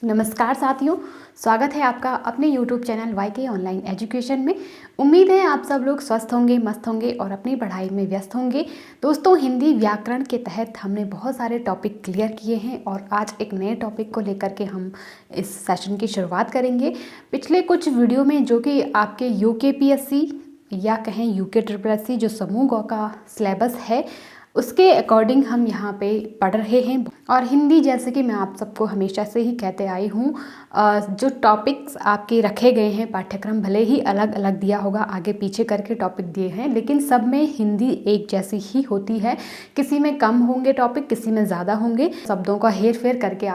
नमस्कार साथियों, स्वागत है आपका अपने YouTube channel YK online education में। उम्मीद है आप सब लोग स्वस्थ होंगे, मस्त होंगे और अपनी पढ़ाई में व्यस्त होंगे। दोस्तों, हिंदी व्याकरण के तहत हमने बहुत सारे टॉपिक क्लियर किए हैं और आज एक नए टॉपिक को लेकर के हम इस सेशन की शुरुआत करेंगे। पिछले कुछ वीडियो में जो कि आपके UKPSC या कहें UKSSC जो समूह ग का सिलेबस है उसके अकॉर्डिंग हम यहाँ पे पढ़ रहे हैं। और हिंदी, जैसे कि मैं आप सबको हमेशा से ही कहते आई हूँ, जो टॉपिक्स आपके रखे गए हैं, पाठ्यक्रम भले ही अलग अलग दिया होगा, आगे पीछे करके टॉपिक दिए हैं, लेकिन सब में हिंदी एक जैसी ही होती है। किसी में कम होंगे टॉपिक, किसी में ज़्यादा होंगे, शब्दों का हेर फेर करके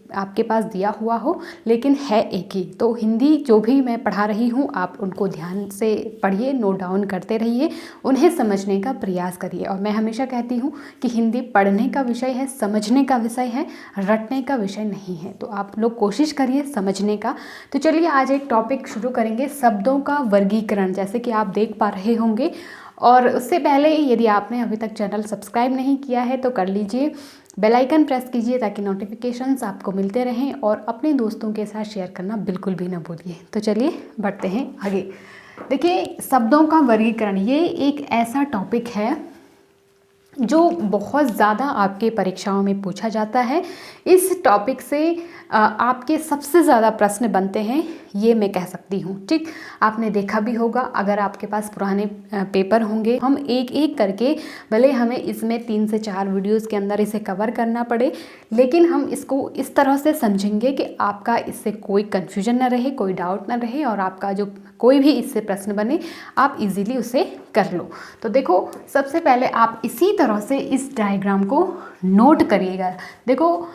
आपके पास दिया हुआ हो, लेकिन है एक ही। तो हिंदी जो भी मैं पढ़ा रही हूँ, आप उनको ध्यान से पढ़िए, नोट डाउन करते रहिए, उन्हें समझने का प्रयास करिए। और मैं हमेशा कहती हूँ कि हिंदी पढ़ने का विषय है, समझने का विषय है, रटने का विषय नहीं है। तो आप लोग कोशिश करिए समझने का। तो चलिए आज एक टॉपिक शुरू करेंगे, शब्दों का वर्गीकरण, जैसे कि आप देख पा रहे होंगे। और उससे पहले यदि आपने अभी तक चैनल सब्सक्राइब नहीं किया है तो कर लीजिए, बेल आइकन प्रेस कीजिए ताकि नोटिफिकेशंस आपको मिलते रहें, और अपने दोस्तों के साथ शेयर करना बिल्कुल भी ना भूलिए। तो चलिए बढ़ते हैं आगे। देखिए, शब्दों का वर्गीकरण ये एक ऐसा टॉपिक है जो बहुत ज़्यादा आपके परीक्षाओं में पूछा जाता है। इस टॉपिक से आपके सबसे ज़्यादा प्रश्न बनते हैं, ये मैं कह सकती हूँ। ठीक, आपने देखा भी होगा, अगर आपके पास पुराने पेपर होंगे, हम एक एक करके, भले हमें इसमें 3 से 4 वीडियोस के अंदर इसे कवर करना पड़े, लेकिन हम इसको इस तरह से समझेंगे कि आपका इससे कोई कन्फ्यूजन ना रहे, कोई डाउट ना रहे, और आपका जो कोई भी इससे प्रश्न बने आप इजीली उसे कर लो। तो देखो, सबसे पहले आप इसी तरह से इस डायग्राम को नोट करिएगा। देखो,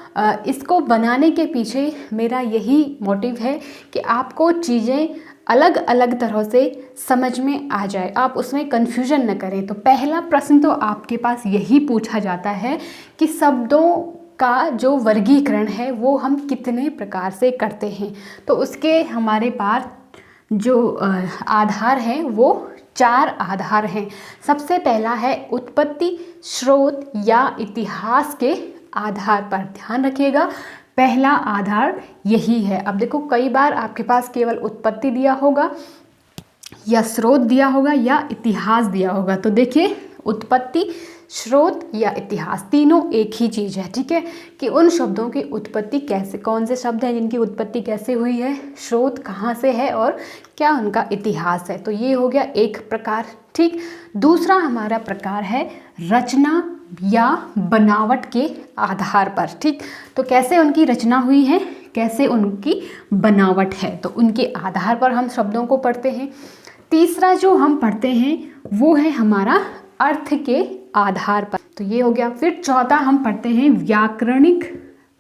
इसको बनाने के पीछे मेरा यही मोटिव है कि आपको चीज़ें अलग अलग तरह से समझ में आ जाए, आप उसमें कन्फ्यूजन न करें। तो पहला प्रश्न तो आपके पास यही पूछा जाता है कि शब्दों का जो वर्गीकरण है वो हम कितने प्रकार से करते हैं। तो उसके हमारे पास जो आधार हैं वो 4 आधार हैं। सबसे पहला है उत्पत्ति, स्रोत या इतिहास के आधार पर। ध्यान रखिएगा, पहला आधार यही है। अब देखो, कई बार आपके पास केवल उत्पत्ति दिया होगा या स्रोत दिया होगा या इतिहास दिया होगा। तो देखिए, उत्पत्ति, स्रोत या इतिहास तीनों एक ही चीज़ है। ठीक है, कि उन शब्दों की उत्पत्ति कैसे, कौन से शब्द हैं जिनकी उत्पत्ति कैसे हुई है, स्रोत कहाँ से है और क्या उनका इतिहास है। तो ये हो गया एक प्रकार। ठीक, दूसरा हमारा प्रकार है रचना या बनावट के आधार पर। ठीक, तो कैसे उनकी रचना हुई है, कैसे उनकी बनावट है, तो उनके आधार पर हम शब्दों को पढ़ते हैं। तीसरा जो हम पढ़ते हैं वो है हमारा अर्थ के आधार पर। तो ये हो गया। फिर चौथा हम पढ़ते हैं व्याकरणिक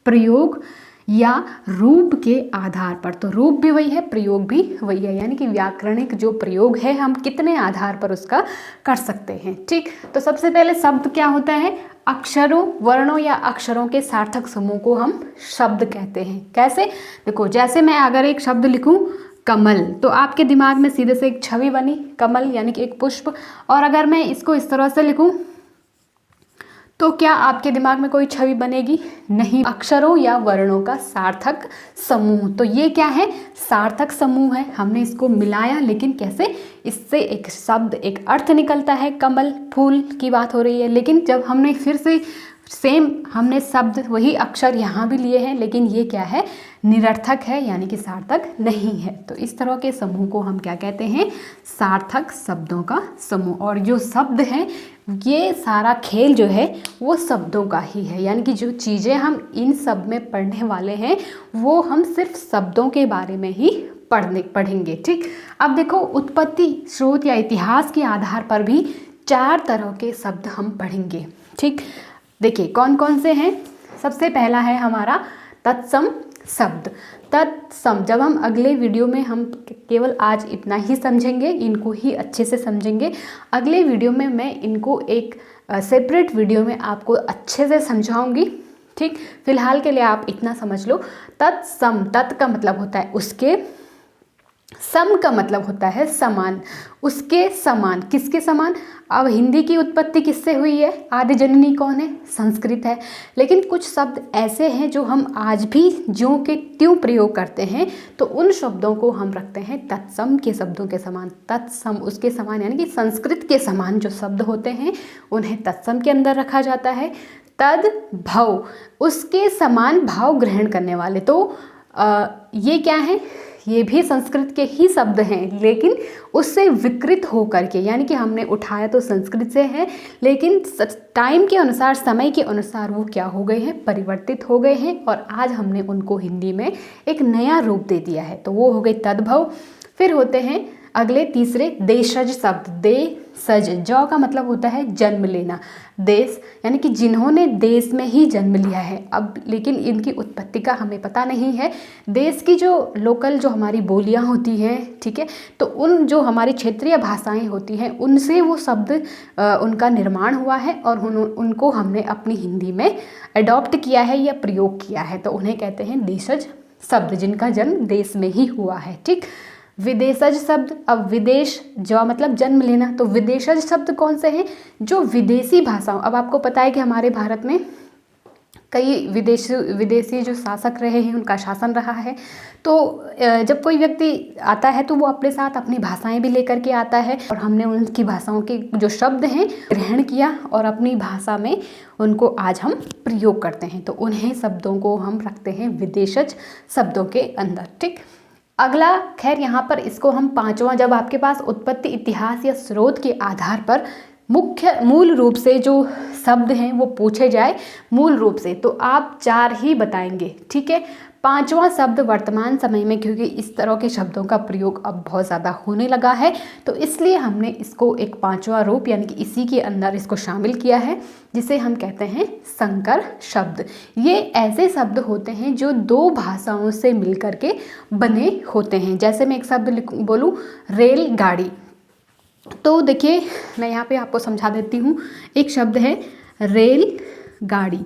प्रयोग या रूप के आधार पर। तो रूप भी वही है, प्रयोग भी वही है, यानी कि व्याकरणिक जो प्रयोग है हम कितने आधार पर उसका कर सकते हैं। ठीक, तो सबसे पहले शब्द क्या होता है, अक्षरों, वर्णों या अक्षरों के सार्थक समूह को हम शब्द कहते हैं। कैसे, देखो, जैसे मैं अगर एक शब्द लिखूं कमल, तो आपके दिमाग में सीधे से एक छवि बनी, कमल यानी कि एक पुष्प। और अगर मैं इसको इस तरह से लिखूं तो क्या आपके दिमाग में कोई छवि बनेगी? नहीं। अक्षरों या वर्णों का सार्थक समूह, तो ये क्या है, सार्थक समूह है। हमने इसको मिलाया, लेकिन कैसे, इससे एक शब्द, एक अर्थ निकलता है। कमल, फूल की बात हो रही है, लेकिन जब हमने फिर से सेम हमने शब्द वही अक्षर यहाँ भी लिए हैं, लेकिन ये क्या है, निरर्थक है, यानी कि सार्थक नहीं है। तो इस तरह के समूह को हम क्या कहते हैं, सार्थक शब्दों का समूह। और जो शब्द हैं, ये सारा खेल जो है वो शब्दों का ही है, यानी कि जो चीज़ें हम इन सब में पढ़ने वाले हैं वो हम सिर्फ शब्दों के बारे में ही पढ़ेंगे। ठीक, अब देखो, उत्पत्ति, स्रोत या इतिहास के आधार पर भी 4 तरह के शब्द हम पढ़ेंगे। ठीक, देखिए कौन कौन से हैं। सबसे पहला है हमारा तत्सम शब्द। तत्सम, जब हम अगले वीडियो में, हम केवल आज इतना ही समझेंगे, इनको ही अच्छे से समझेंगे। अगले वीडियो में मैं इनको एक सेपरेट वीडियो में आपको अच्छे से समझाऊंगी। ठीक, फिलहाल के लिए आप इतना समझ लो। तत्सम, तत् का मतलब होता है उसके, सम का मतलब होता है समान, उसके समान। किसके समान? अब हिंदी की उत्पत्ति किससे हुई है? आदि जननी कौन है? संस्कृत है। लेकिन कुछ शब्द ऐसे हैं जो हम आज भी ज्यों के त्यों प्रयोग करते हैं, तो उन शब्दों को हम रखते हैं तत्सम के शब्दों के समान। तत्सम उसके समान, यानी कि संस्कृत के समान जो शब्द होते हैं उन्हें तत्सम के अंदर रखा जाता है। तद भव, उसके समान भाव ग्रहण करने वाले। तो ये क्या है? ये भी संस्कृत के ही शब्द हैं, लेकिन उससे विकृत होकर के, यानी कि हमने उठाया तो संस्कृत से है, लेकिन टाइम के अनुसार, समय के अनुसार वो क्या हो गए हैं? परिवर्तित हो गए हैं, और आज हमने उनको हिंदी में एक नया रूप दे दिया है। तो वो हो गए तद्भव। फिर होते हैं अगले तीसरे देशज शब्द। देशज, जौ का मतलब होता है जन्म लेना। देश यानी कि जिन्होंने देश में ही जन्म लिया है। अब लेकिन इनकी उत्पत्ति का हमें पता नहीं है। देश की जो लोकल जो हमारी बोलियां होती हैं, ठीक है, तो उन जो हमारी क्षेत्रीय भाषाएं होती हैं उनसे वो शब्द उनका निर्माण हुआ है, और उनको हमने अपनी हिंदी में अडॉप्ट किया है या प्रयोग किया है, तो उन्हें कहते हैं देशज शब्द, जिनका जन्म देश में ही हुआ है। ठीक। विदेशज शब्द, अब विदेश जो मतलब जन्म लेना, तो विदेशज शब्द कौन से हैं? जो विदेशी भाषाओं, अब आपको पता है कि हमारे भारत में कई विदेशी जो शासक रहे हैं उनका शासन रहा है। तो जब कोई व्यक्ति आता है तो वो अपने साथ अपनी भाषाएं भी लेकर के आता है, और हमने उनकी भाषाओं के जो शब्द हैं ग्रहण किया और अपनी भाषा में उनको आज हम प्रयोग करते हैं। तो उन्हें शब्दों को हम रखते हैं विदेशज शब्दों के अंदर। ठीक। अगला, खैर यहाँ पर इसको हम पांचवा, जब आपके पास उत्पत्ति, इतिहास या स्रोत के आधार पर मूल रूप से जो शब्द हैं वो पूछे जाए मूल रूप से, तो आप 4 ही बताएंगे। ठीक है। पांचवा शब्द वर्तमान समय में, क्योंकि इस तरह के शब्दों का प्रयोग अब बहुत ज़्यादा होने लगा है, तो इसलिए हमने इसको एक 5वां रूप यानी कि इसी के अंदर इसको शामिल किया है, जिसे हम कहते हैं संकर शब्द। ये ऐसे शब्द होते हैं जो 2 भाषाओं से मिलकर के बने होते हैं। जैसे मैं एक शब्द बोलूँ, रेलगाड़ी, तो देखिए मैं यहाँ पे आपको समझा देती हूँ। एक शब्द है रेल गाड़ी,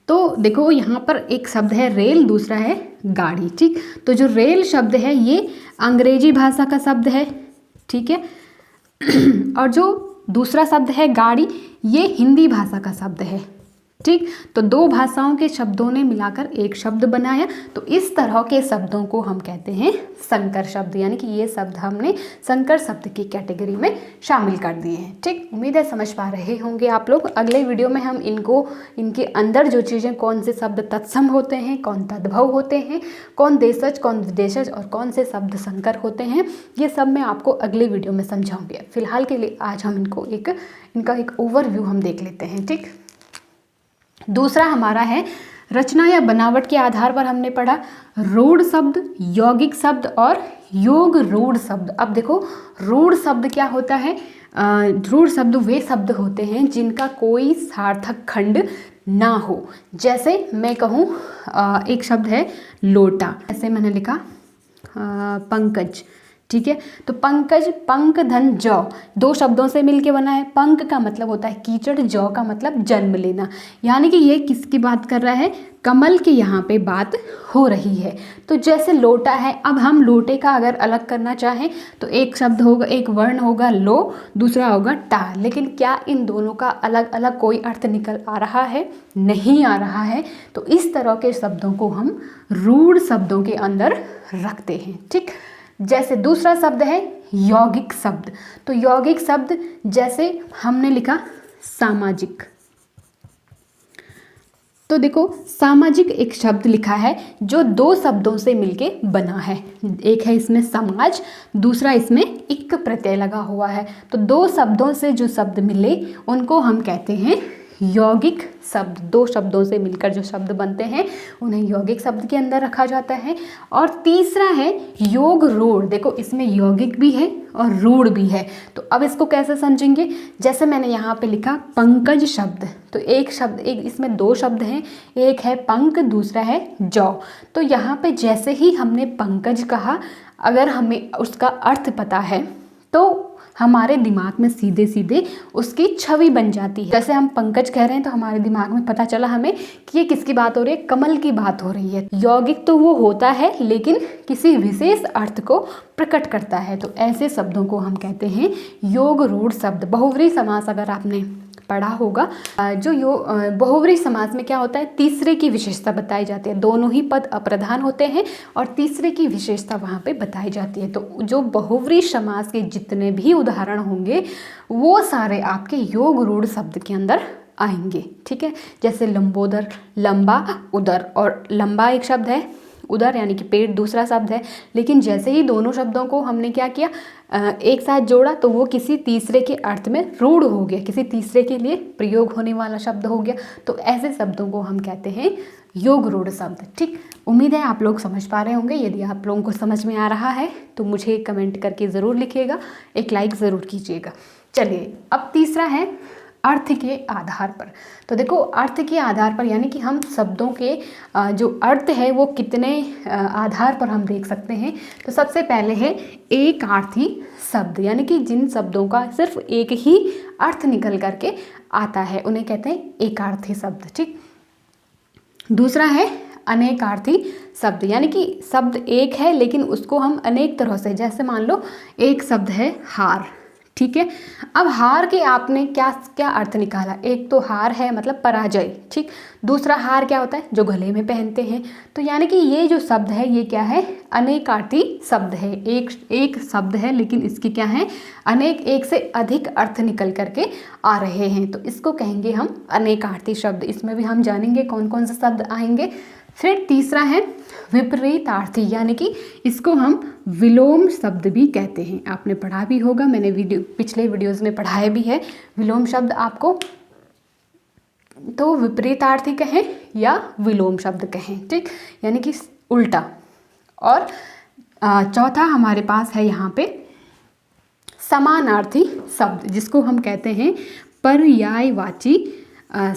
तो देखो यहाँ पर एक शब्द है रेल, दूसरा है गाड़ी। ठीक। तो जो रेल शब्द है ये अंग्रेजी भाषा का शब्द है, ठीक है, और जो दूसरा शब्द है गाड़ी, ये हिंदी भाषा का शब्द है। ठीक। तो 2 भाषाओं के शब्दों ने मिलाकर एक शब्द बनाया, तो इस तरह के शब्दों को हम कहते हैं संकर शब्द, यानी कि ये शब्द हमने संकर शब्द की कैटेगरी में शामिल कर दिए हैं। ठीक। उम्मीद है समझ पा रहे होंगे आप लोग। अगले वीडियो में हम इनके अंदर जो चीज़ें, कौन से शब्द तत्सम होते हैं, कौन तद्भव होते हैं, कौन देशज, कौन विदेशज, और कौन से शब्द संकर होते हैं, ये सब मैं आपको अगले वीडियो में समझाऊंगी। फिलहाल के लिए आज हम इनका एक ओवरव्यू हम देख लेते हैं। ठीक। दूसरा हमारा है रचना या बनावट के आधार पर हमने पढ़ा रूढ़ शब्द, यौगिक शब्द और योग रूढ़ शब्द। अब देखो रूढ़ शब्द क्या होता है? रूढ़ शब्द वे शब्द होते हैं जिनका कोई सार्थक खंड ना हो। जैसे मैं कहूँ एक शब्द है लोटा, ऐसे मैंने लिखा पंकज। ठीक है। तो पंकज, पंक धन जौ, 2 शब्दों से मिलके बना है। पंक का मतलब होता है कीचड़, जौ का मतलब जन्म लेना, यानी कि ये किसकी बात कर रहा है? कमल की यहाँ पे बात हो रही है। तो जैसे लोटा है, अब हम लोटे का अगर अलग करना चाहें तो एक शब्द होगा, एक वर्ण होगा लो, दूसरा होगा टा, लेकिन क्या इन दोनों का अलग अलग कोई अर्थ निकल आ रहा है? नहीं आ रहा है। तो इस तरह के शब्दों को हम रूढ़ शब्दों के अंदर रखते हैं। ठीक। जैसे दूसरा शब्द है यौगिक शब्द, तो यौगिक शब्द जैसे हमने लिखा सामाजिक, तो देखो सामाजिक एक शब्द लिखा है जो 2 शब्दों से मिलके बना है। एक है इसमें समाज, दूसरा इसमें इक प्रत्यय लगा हुआ है। तो 2 शब्दों से जो शब्द मिले उनको हम कहते हैं यौगिक शब्द। 2 शब्दों से मिलकर जो शब्द बनते हैं उन्हें यौगिक शब्द के अंदर रखा जाता है। और तीसरा है योग रूढ़, देखो इसमें यौगिक भी है और रूढ़ भी है। तो अब इसको कैसे समझेंगे? जैसे मैंने यहाँ पे लिखा पंकज शब्द, तो एक इसमें 2 शब्द हैं, एक है पंक, दूसरा है जौ। तो यहाँ पे जैसे ही हमने पंकज कहा, अगर हमें उसका अर्थ पता है तो हमारे दिमाग में सीधे सीधे उसकी छवि बन जाती है। जैसे हम पंकज कह रहे हैं तो हमारे दिमाग में पता चला हमें कि ये किसकी बात हो रही है, कमल की बात हो रही है। यौगिक तो वो होता है लेकिन किसी विशेष अर्थ को प्रकट करता है, तो ऐसे शब्दों को हम कहते हैं योग रूढ़ शब्द। बहुव्रीहि समास अगर आपने पढ़ा होगा, जो बहुव्रीहि समास में क्या होता है, तीसरे की विशेषता बताई जाती है। दोनों ही पद अप्रधान होते हैं और तीसरे की विशेषता वहाँ पे बताई जाती है। तो जो बहुव्रीहि समास के जितने भी उदाहरण होंगे वो सारे आपके योग रूढ़ शब्द के अंदर आएंगे। ठीक है, जैसे लंबोदर, लंबा, उदर, और लंबा एक शब्द है, उदर यानी कि पेट दूसरा शब्द है, लेकिन जैसे ही दोनों शब्दों को हमने क्या किया, एक साथ जोड़ा तो वो किसी तीसरे के अर्थ में रूढ़ हो गया, किसी तीसरे के लिए प्रयोग होने वाला शब्द हो गया। तो ऐसे शब्दों को हम कहते हैं योग रूढ़ शब्द। ठीक, उम्मीद है आप लोग समझ पा रहे होंगे। यदि आप लोगों को समझ में आ रहा है तो मुझे कमेंट करके ज़रूर लिखिएगा, एक लाइक ज़रूर कीजिएगा। चलिए, अब तीसरा है अर्थ के आधार पर। तो देखो, अर्थ के आधार पर यानी कि हम शब्दों के जो अर्थ है वो कितने आधार पर हम देख सकते हैं। तो सबसे पहले है एकार्थी शब्द, यानी कि जिन शब्दों का सिर्फ एक ही अर्थ निकल करके आता है उन्हें कहते हैं एकार्थी शब्द। ठीक, दूसरा है अनेकार्थी शब्द, यानी कि शब्द एक है लेकिन उसको हम अनेक तरह से, जैसे मान लो एक शब्द है हार। ठीक है, अब हार के आपने क्या क्या अर्थ निकाला, एक तो हार है मतलब पराजय। ठीक, दूसरा हार क्या होता है, जो गले में पहनते हैं। तो यानी कि ये जो शब्द है ये क्या है, अनेकार्थी शब्द है। एक शब्द है लेकिन इसकी क्या है, अनेक, एक से अधिक अर्थ निकल करके आ रहे हैं, तो इसको कहेंगे हम अनेकार्थी शब्द। इसमें भी हम जानेंगे कौन कौन से शब्द आएंगे। फिर तीसरा है विपरीतार्थी, यानी कि इसको हम विलोम शब्द भी कहते हैं। आपने पढ़ा भी होगा, मैंने पिछले वीडियोज़ में पढ़ाया भी है विलोम शब्द आपको। तो विपरीतार्थी कहें या विलोम शब्द कहें। ठीक, यानी कि उल्टा। और चौथा हमारे पास है यहाँ पे समानार्थी शब्द, जिसको हम कहते हैं पर्यायवाची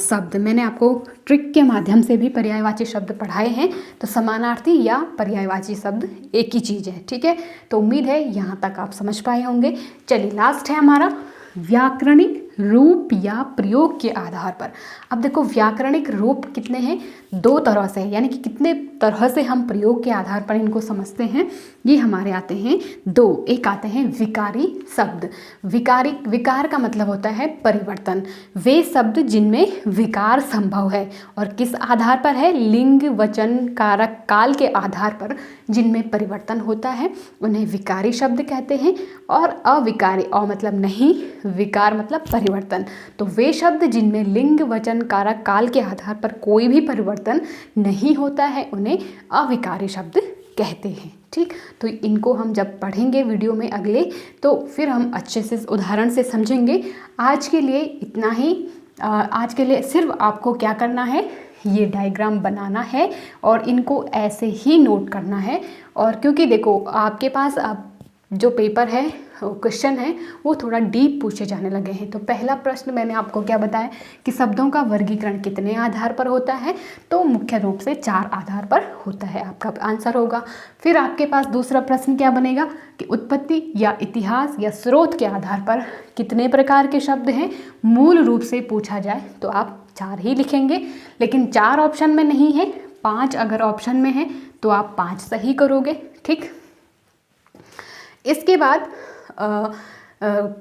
शब्द। मैंने आपको ट्रिक के माध्यम से भी पर्यायवाची शब्द पढ़ाए हैं। तो समानार्थी या पर्यायवाची शब्द एक ही चीज़ है। ठीक है, तो उम्मीद है यहाँ तक आप समझ पाए होंगे। चलिए, लास्ट है हमारा व्याकरणिक रूप या प्रयोग के आधार पर। अब देखो, व्याकरणिक रूप कितने हैं, दो तरह से, यानी कि कितने तरह से हम प्रयोग के आधार पर इनको समझते हैं, ये हमारे आते हैं दो। एक आते हैं विकारी शब्द। विकार का मतलब होता है परिवर्तन। वे शब्द जिनमें विकार संभव है, और किस आधार पर है, लिंग, वचन, कारक, काल के आधार पर जिनमें परिवर्तन होता है उन्हें विकारी शब्द कहते हैं। और अविकारी, मतलब नहीं, विकार मतलब परिवर्तन। तो वे शब्द जिनमें लिंग, वचन, कारक, काल के आधार पर कोई भी परिवर्तन नहीं होता है उन्हें अविकारी शब्द कहते हैं। ठीक, तो इनको हम जब पढ़ेंगे वीडियो में अगले, तो फिर हम अच्छे से उदाहरण से समझेंगे। आज के लिए इतना ही। आज के लिए सिर्फ आपको क्या करना है, ये डायग्राम बनाना है और इनको ऐसे ही नोट करना है। और क्योंकि देखो, आपके पास अब जो पेपर है, क्वेश्चन है, वो थोड़ा डीप पूछे जाने लगे हैं। तो पहला प्रश्न मैंने आपको क्या बताया कि शब्दों का वर्गीकरण कितने आधार पर होता है, तो मुख्य रूप से 4 आधार पर होता है, आपका आंसर होगा। फिर आपके पास दूसरा प्रश्न क्या बनेगा कि उत्पत्ति या इतिहास या स्रोत के आधार पर कितने प्रकार के शब्द हैं, मूल रूप से पूछा जाए तो आप 4 ही लिखेंगे। लेकिन 4 ऑप्शन में नहीं है, 5 अगर ऑप्शन में है तो आप 5 सही करोगे। ठीक, इसके बाद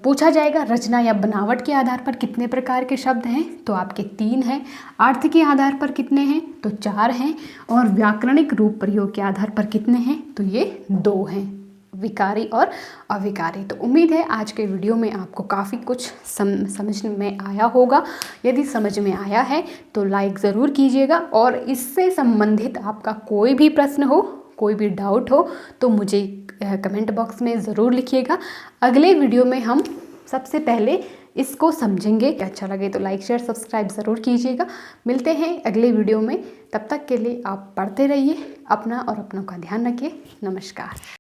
पूछा जाएगा रचना या बनावट के आधार पर कितने प्रकार के शब्द हैं, तो आपके 3 हैं। अर्थ के आधार पर कितने हैं, तो 4 हैं। और व्याकरणिक रूप प्रयोग के आधार पर कितने हैं, तो ये 2 हैं, विकारी और अविकारी। तो उम्मीद है आज के वीडियो में आपको काफ़ी कुछ समझ में आया होगा। यदि समझ में आया है तो लाइक ज़रूर कीजिएगा, और इससे संबंधित आपका कोई भी प्रश्न हो, कोई भी डाउट हो तो मुझे कमेंट बॉक्स में ज़रूर लिखिएगा। अगले वीडियो में हम सबसे पहले इसको समझेंगे। अच्छा लगे तो लाइक, शेयर, सब्सक्राइब ज़रूर कीजिएगा। मिलते हैं अगले वीडियो में, तब तक के लिए आप पढ़ते रहिए, अपना और अपनों का ध्यान रखिए। नमस्कार।